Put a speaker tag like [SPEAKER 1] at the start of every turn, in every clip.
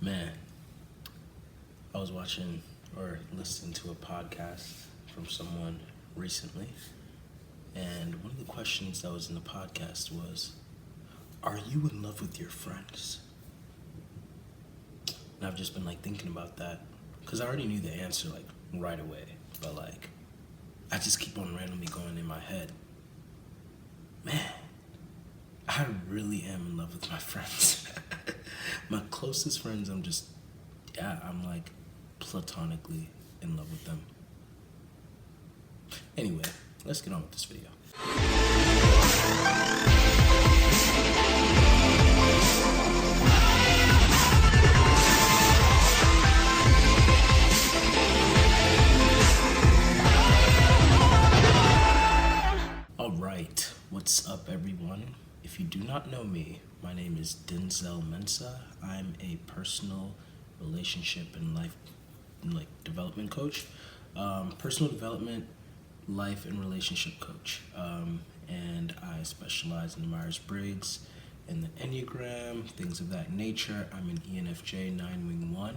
[SPEAKER 1] Man, I was watching or listening to a podcast from someone recently, and one of the questions that was in the podcast was, are you in love with your friends? And I've just been thinking about that because I already knew the answer right away, but I just keep on randomly going in my head. Man, I really am in love with my friends. My closest friends, I'm platonically in love with them. Anyway, let's get on with this video. Alright, what's up everyone? If you do not know me, my name is Denzel Mensah. I'm a personal relationship and life development coach. Personal development, life and relationship coach. And I specialize in the Myers-Briggs and the Enneagram, things of that nature. I'm an ENFJ 9-wing 1.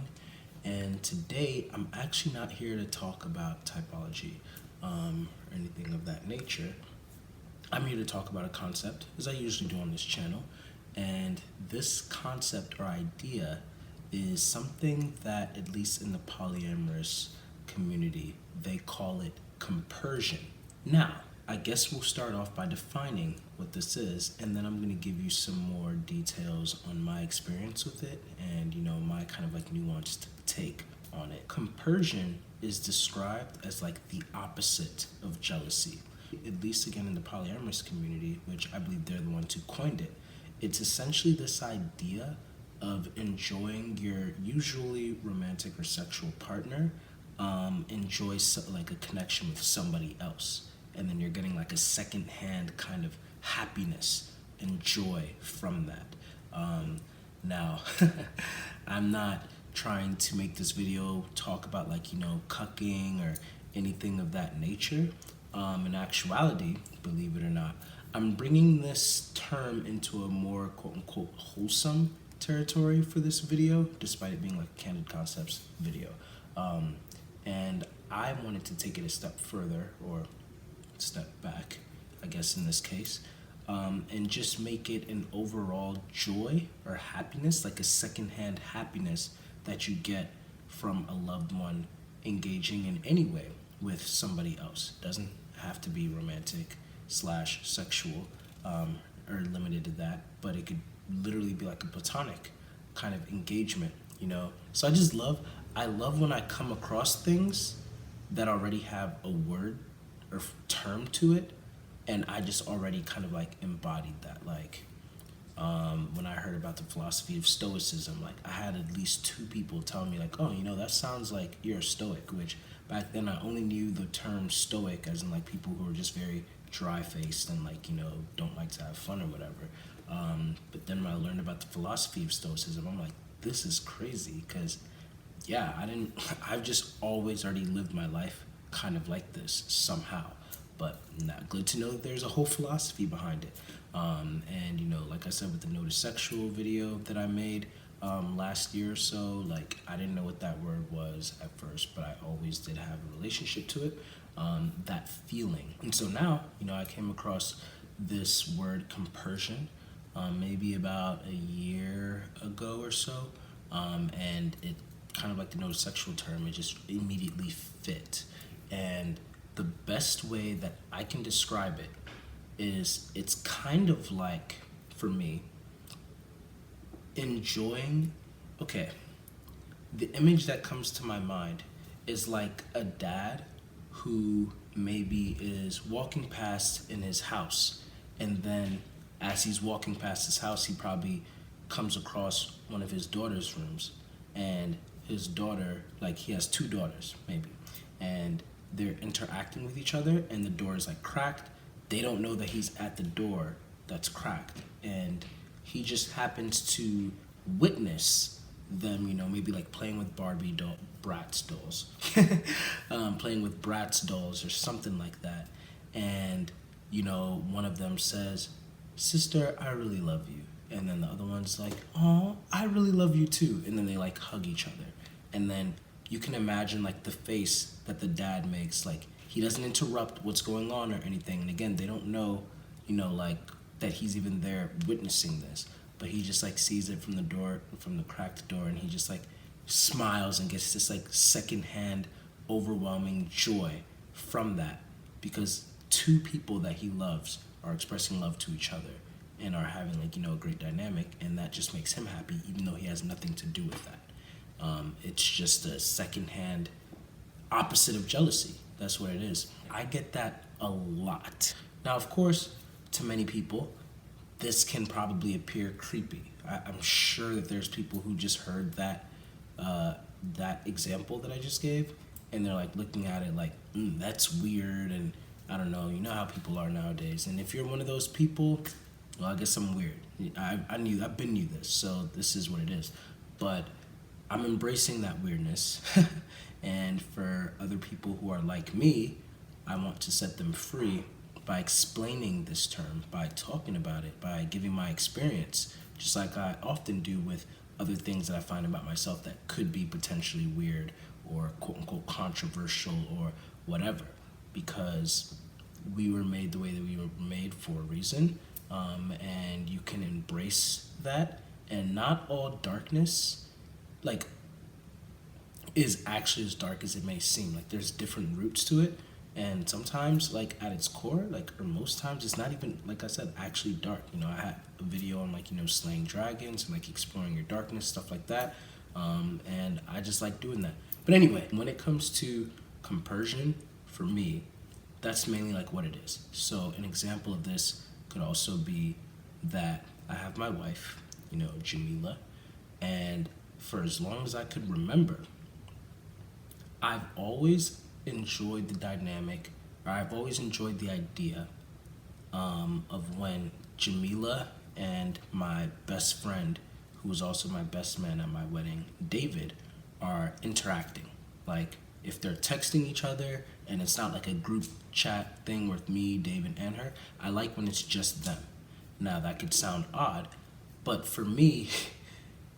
[SPEAKER 1] And today, I'm actually not here to talk about typology or anything of that nature. I'm here to talk about a concept, as I usually do on this channel. And this concept or idea is something that, at least in the polyamorous community, they call it compersion. Now, I guess we'll start off by defining what this is, and then I'm going to give you some more details on my experience with it and, my kind of nuanced take on it. Compersion is described as the opposite of jealousy. At least again in the polyamorous community, which I believe they're the ones who coined it. It's essentially this idea of enjoying your usually romantic or sexual partner, enjoy a connection with somebody else. And then you're getting a secondhand kind of happiness and joy from that. Now, I'm not trying to make this video talk about cucking or anything of that nature. In actuality, believe it or not, I'm bringing this term into a more quote-unquote wholesome territory for this video, despite it being a candid concepts video. And I wanted to take it a step further, or step back, I guess in this case, and just make it an overall joy or happiness, a secondhand happiness that you get from a loved one engaging in any way with somebody else. Doesn't have to be romantic / sexual or limited to that, but it could literally be a platonic kind of engagement, So I love when I come across things that already have a word or term to it, and I just already kind of embodied that. When I heard about the philosophy of stoicism, I had at least 2 people telling me oh, that sounds like you're a stoic, which back then I only knew the term stoic as in people who are just very dry-faced and don't like to have fun or whatever. But then when I learned about the philosophy of stoicism, I'm this is crazy, because I've just always already lived my life kind of like this somehow. But not good to know that there's a whole philosophy behind it. And like I said with the notice sexual video that I made last year or so, I didn't know what that word was at first, but I always did have a relationship to it, that feeling. And so now, I came across this word compersion maybe about a year ago or so, and it kind of the notice sexual term, it just immediately fit. And the best way that I can describe it is it's kind of for me, enjoying, the image that comes to my mind is a dad who maybe is walking past in his house, and then as he's walking past his house, he probably comes across one of his daughter's rooms, and his daughter, he has 2 daughters maybe, and they're interacting with each other, and the door is cracked. They don't know that he's at the door that's cracked, and he just happens to witness them, maybe playing with Bratz dolls, playing with Bratz dolls or something like that. And, one of them says, "Sister, I really love you." and then the other one's like, oh, I really love you too, and then they like hug each other. And then you can imagine like the face that the dad makes, like he doesn't interrupt what's going on or anything. And again, they don't know, like that he's even there witnessing this, but he just like sees it from the door, from the cracked door, and he just like smiles and gets this like secondhand overwhelming joy from that, because two people that he loves are expressing love to each other and are having like a great dynamic, and that just makes him happy even though he has nothing to do with that. It's just a secondhand opposite of jealousy. That's what it is. I get that a lot. Now, of course, to many people, this can probably appear creepy. I'm sure that there's people who just heard that example that I just gave, and they're like looking at it like, that's weird, and I don't know. You know how people are nowadays. And if you're one of those people, well, I guess I'm weird. I've been knew this, so this is what it is. But I'm embracing that weirdness. And for other people who are like me, I want to set them free by explaining this term, by talking about it, by giving my experience, just like I often do with other things that I find about myself that could be potentially weird or quote unquote controversial or whatever, because we were made the way that we were made for a reason, and you can embrace that. And not all darkness, like, is actually as dark as it may seem. Like, there's different roots to it, and sometimes, like, at its core, like, or most times, it's not even, like I said, actually dark. I had a video on, like, slaying dragons and, like, exploring your darkness, stuff like that, and I just like doing that. But anyway, when it comes to compersion, for me, that's mainly, like, what it is. So an example of this could also be that I have my wife, Jamila, and for as long as I could remember, I've always enjoyed the dynamic, or I've always enjoyed the idea of when Jamila and my best friend, who was also my best man at my wedding, David, are interacting. Like, if they're texting each other and it's not like a group chat thing with me, David, and her, I like when it's just them. Now, that could sound odd, but for me,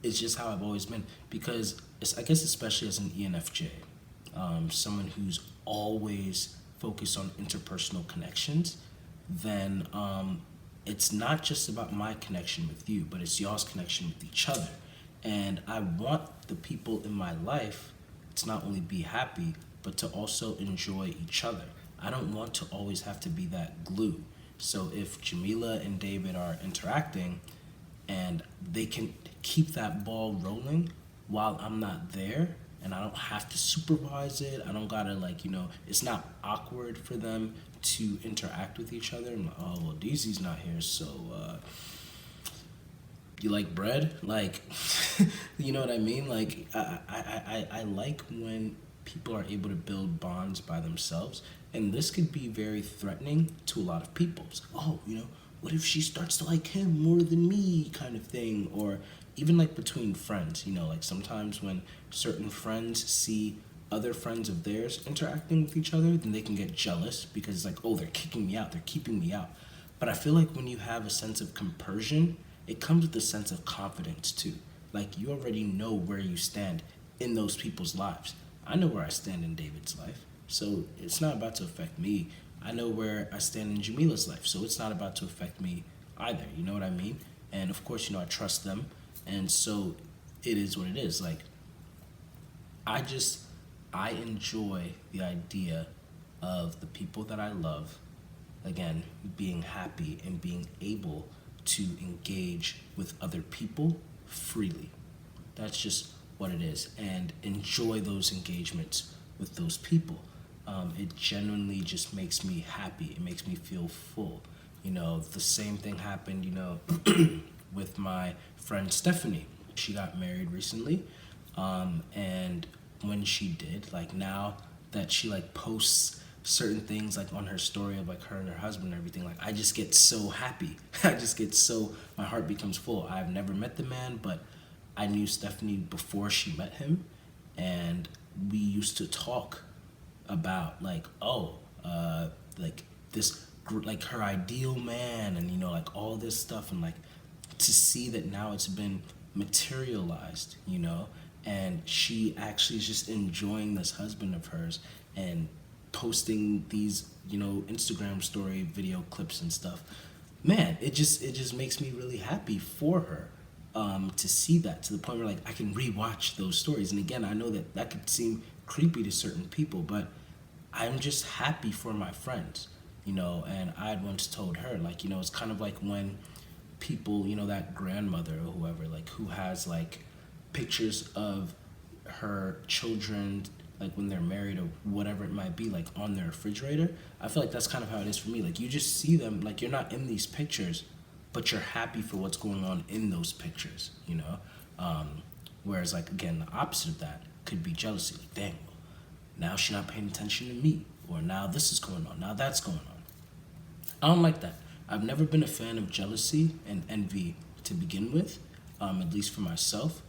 [SPEAKER 1] it's just how I've always been, because I guess especially as an ENFJ, someone who's always focused on interpersonal connections, then it's not just about my connection with you, but it's y'all's connection with each other. And I want the people in my life to not only be happy, but to also enjoy each other. I don't want to always have to be that glue. So if Jamila and David are interacting and they can keep that ball rolling while I'm not there, and I don't have to supervise it, I don't gotta it's not awkward for them to interact with each other. I'm like, oh, well, DZ's not here, so you like bread? Like, you know what I mean? Like, I like when people are able to build bonds by themselves, and this could be very threatening to a lot of people. It's like, oh, what if she starts to like him more than me, kind of thing. Or even like between friends, like sometimes when certain friends see other friends of theirs interacting with each other, then they can get jealous because it's like, oh, they're kicking me out, they're keeping me out. But I feel like when you have a sense of compersion, it comes with a sense of confidence too. Like, you already know where you stand in those people's lives. I know where I stand in David's life, so it's not about to affect me. I know where I stand in Jamila's life, so it's not about to affect me either. You know what I mean? And of course, I trust them, and so it is what it is. Like, I enjoy the idea of the people that I love, again, being happy and being able to engage with other people freely. That's just what it is, and enjoy those engagements with those people. It genuinely just makes me happy. It makes me feel full. The same thing happened, with my friend Stephanie. She got married recently, and when she did, like, now that she like posts certain things like on her story of like her and her husband and everything, like, I just get so happy. My heart becomes full. I've never met the man, but I knew Stephanie before she met him, and we used to talk about like, like this, like her ideal man, and like all this stuff, and like to see that now it's been materialized, you know, and she actually is just enjoying this husband of hers and posting these, you know, Instagram story video clips and stuff. Man, it just makes me really happy for her, to see that, to the point where like I can rewatch those stories. And again, I know that that could seem creepy to certain people, but I'm just happy for my friends, you know. And I had once told her, like, you know, it's kind of like when people, you know, that grandmother or whoever, like, who has like pictures of her children, like when they're married or whatever it might be, like on their refrigerator. I feel like that's kind of how it is for me. Like, you just see them, like, you're not in these pictures, but you're happy for what's going on in those pictures, you know. Whereas, like, again, the opposite of that could be jealousy. Like, dang, well, now she's not paying attention to me, or now this is going on, now that's going on. I don't like that. I've never been a fan of jealousy and envy to begin with, at least for myself.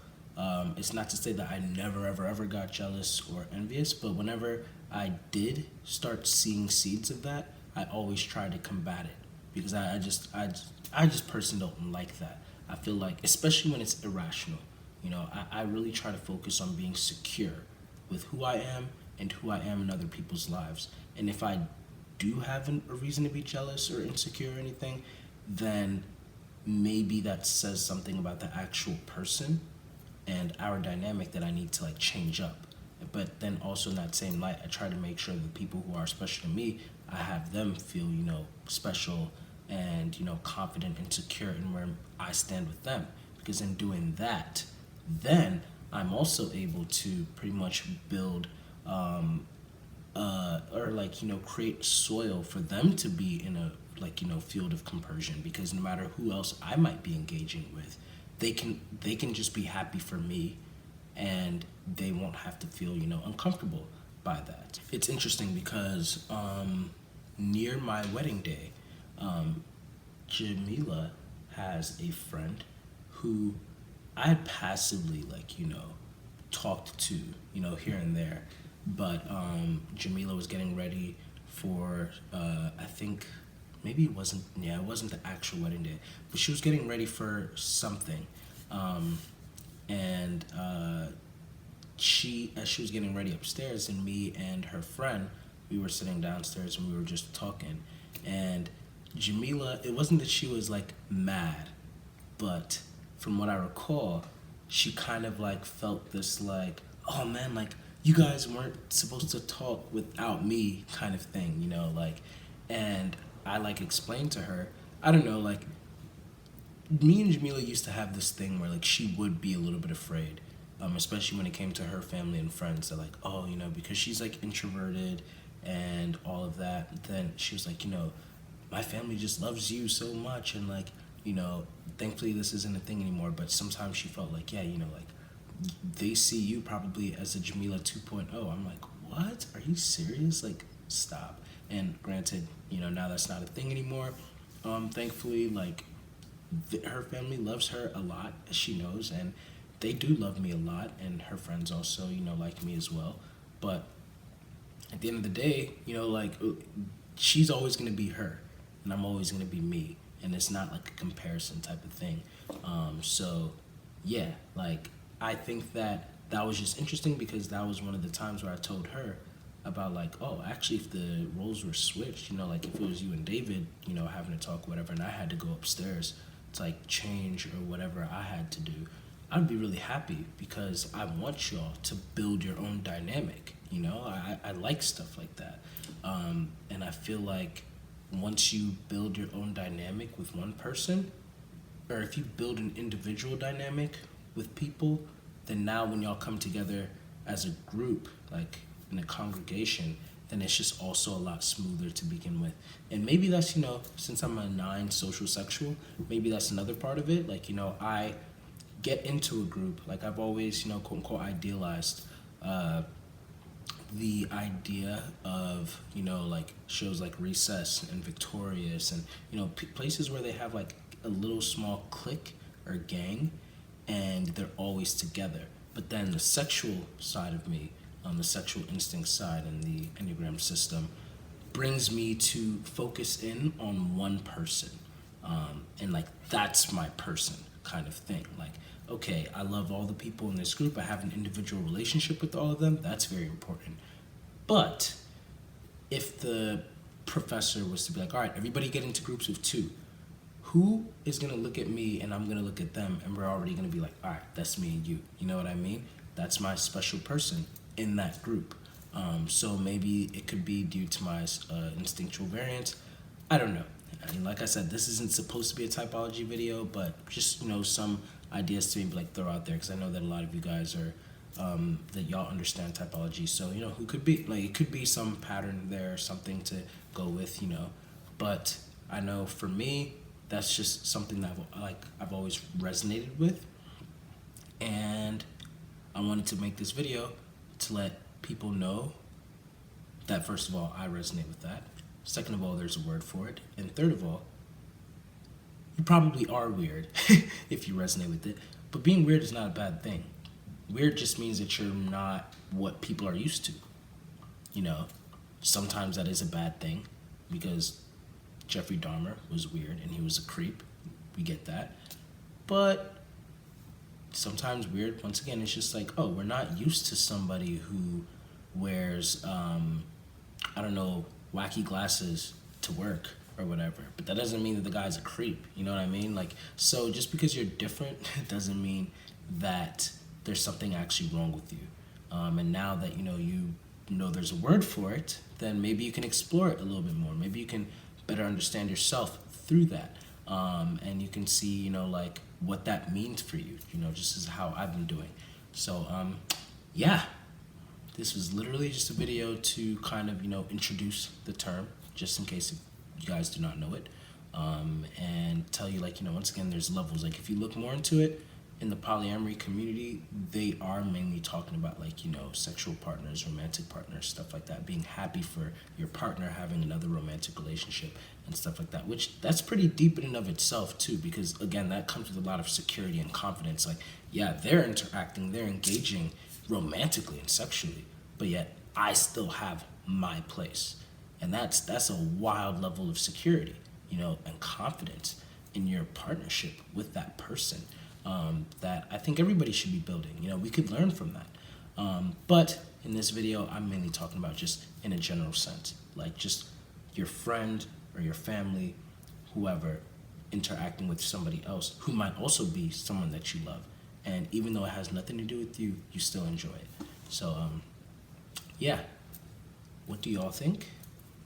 [SPEAKER 1] It's not to say that I never, ever, ever got jealous or envious, but whenever I did start seeing seeds of that, I always tried to combat it, because I just personally don't like that. I feel like, especially when it's irrational, you know, I really try to focus on being secure with who I am and who I am in other people's lives. And if I do have a reason to be jealous or insecure or anything, then maybe that says something about the actual person and our dynamic that I need to like change up. But then also in that same light, I try to make sure that the people who are special to me, I have them feel, you know, special and, you know, confident and secure in where I stand with them. Because in doing that, then I'm also able to pretty much build, or like, you know, create soil for them to be in a, like, you know, field of compersion. Because no matter who else I might be engaging with, they can just be happy for me, and they won't have to feel, you know, uncomfortable by that. It's interesting because near my wedding day, Jamila has a friend who I had passively, like, you know, talked to, you know, here and there. But Jamila was getting ready for, I think, maybe it wasn't, yeah, it wasn't the actual wedding day, but she was getting ready for something. And as she was getting ready upstairs, and me and her friend, we were sitting downstairs and we were just talking. And Jamila, it wasn't that she was like mad, but from what I recall, she kind of like felt this like, oh man, like you guys weren't supposed to talk without me kind of thing, you know, like. And I like explained to her, I don't know, like, me and Jamila used to have this thing where like she would be a little bit afraid, especially when it came to her family and friends. They're like, oh, you know, because she's like introverted and all of that. Then she was like, you know, my family just loves you so much, and like, you know, thankfully this isn't a thing anymore. But sometimes she felt like, yeah, you know, like they see you probably as a Jamila 2.0. I'm like, what? Are you serious? Like, stop. And granted, you know, now that's not a thing anymore. Thankfully, like, her family loves her a lot, as she knows, and they do love me a lot, and her friends also, you know, like me as well. But at the end of the day, you know, like, she's always going to be her, and I'm always going to be me, and it's not like a comparison type of thing. So, yeah, like, I think that that was just interesting, because that was one of the times where I told her about like, oh, actually, if the roles were switched, you know, like if it was you and David, you know, having to talk, whatever, and I had to go upstairs to like change or whatever I had to do, I'd be really happy, because I want y'all to build your own dynamic. You know, I like stuff like that. And I feel like once you build your own dynamic with one person, or if you build an individual dynamic with people, then now when y'all come together as a group, like in a congregation, then it's just also a lot smoother to begin with. And maybe that's, you know, since I'm a 9 social sexual, maybe that's another part of it. Like, you know, I get into a group, like I've always, you know, quote unquote idealized the idea of, you know, like shows like Recess and Victorious, and, you know, places where they have like a little small clique or gang, and they're always together. But then the sexual side of me, the sexual instinct side and the Enneagram system, brings me to focus in on one person. And like, that's my person kind of thing. Like, okay, I love all the people in this group. I have an individual relationship with all of them. That's very important. But if the professor was to be like, all right, everybody get into groups of 2, who is going to look at me and I'm going to look at them, and we're already going to be like, all right, that's me and you. You know what I mean? That's my special person in that group. So maybe it could be due to my instinctual variance. I don't know. I mean, like I said, this isn't supposed to be a typology video, but just, some ideas to maybe like throw out there, because I know that a lot of you guys are, that y'all understand typology. So, who could be, like, it could be some pattern there, something to go with, but I know for me, that's just something that I've always resonated with. And I wanted to make this video to let people know that, first of all, I resonate with that. Second of all, there's a word for it. And third of all, you probably are weird if you resonate with it. But being weird is not a bad thing. Weird just means that you're not what people are used to. Sometimes that is a bad thing, because Jeffrey Dahmer was weird and he was a creep. We get that. But sometimes weird, once again, it's just like, oh, we're not used to somebody who wears, wacky glasses to work or whatever. But that doesn't mean that the guy's a creep. You know what I mean? Like, so just because you're different doesn't mean that there's something actually wrong with you. And now that you know there's a word for it, then maybe you can explore it a little bit more. Maybe you can better understand yourself through that. And you can see, like, what that means for you, just as how I've been doing. So, yeah, this was literally just a video to kind of, introduce the term, just in case if you guys do not know it, and tell you, like, once again, there's levels. Like, if you look more into it, in the polyamory community, they are mainly talking about, like, sexual partners, romantic partners, stuff like that, being happy for your partner having another romantic relationship and stuff like that, which that's pretty deep in and of itself too, because again, that comes with a lot of security and confidence. Like, yeah, they're interacting, they're engaging romantically and sexually, but yet I still have my place. And that's a wild level of security, and confidence in your partnership with that person. That I think everybody should be building. We could learn from that. But in this video, I'm mainly talking about just in a general sense, like just your friend or your family, whoever, interacting with somebody else who might also be someone that you love. And even though it has nothing to do with you, you still enjoy it. So, yeah. What do y'all think?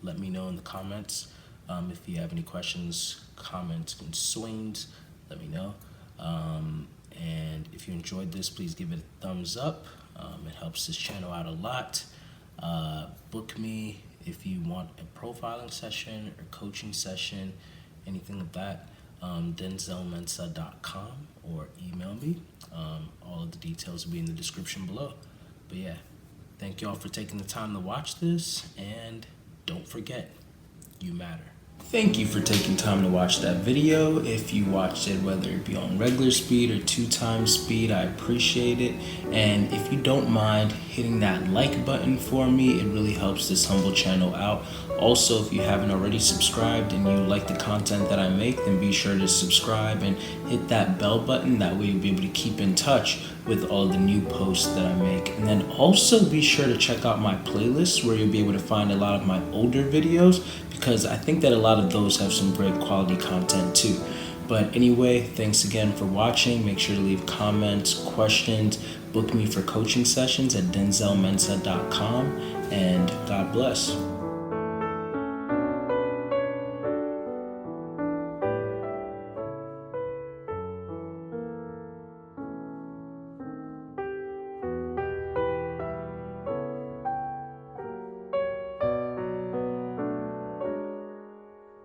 [SPEAKER 1] Let me know in the comments. If you have any questions, comments, concerns, let me know. And if you enjoyed this, please give it a thumbs up. It helps this channel out a lot. Book me if you want a profiling session or coaching session, anything like that. DenzelMensah.com, or email me. All of the details will be in the description below. But yeah, thank y'all for taking the time to watch this, and don't forget, you matter. Thank you for taking time to watch that video. If you watched it, whether it be on regular speed or 2x speed, I appreciate it. And if you don't mind hitting that like button for me, it really helps this humble channel out. Also, if you haven't already subscribed and you like the content that I make, then be sure to subscribe and hit that bell button. That way you'll be able to keep in touch with all the new posts that I make. And then also be sure to check out my playlist, where you'll be able to find a lot of my older videos, because I think that a lot of those have some great quality content too. But anyway, thanks again for watching. Make sure to leave comments, questions, book me for coaching sessions at DenzelMensah.com, and God bless.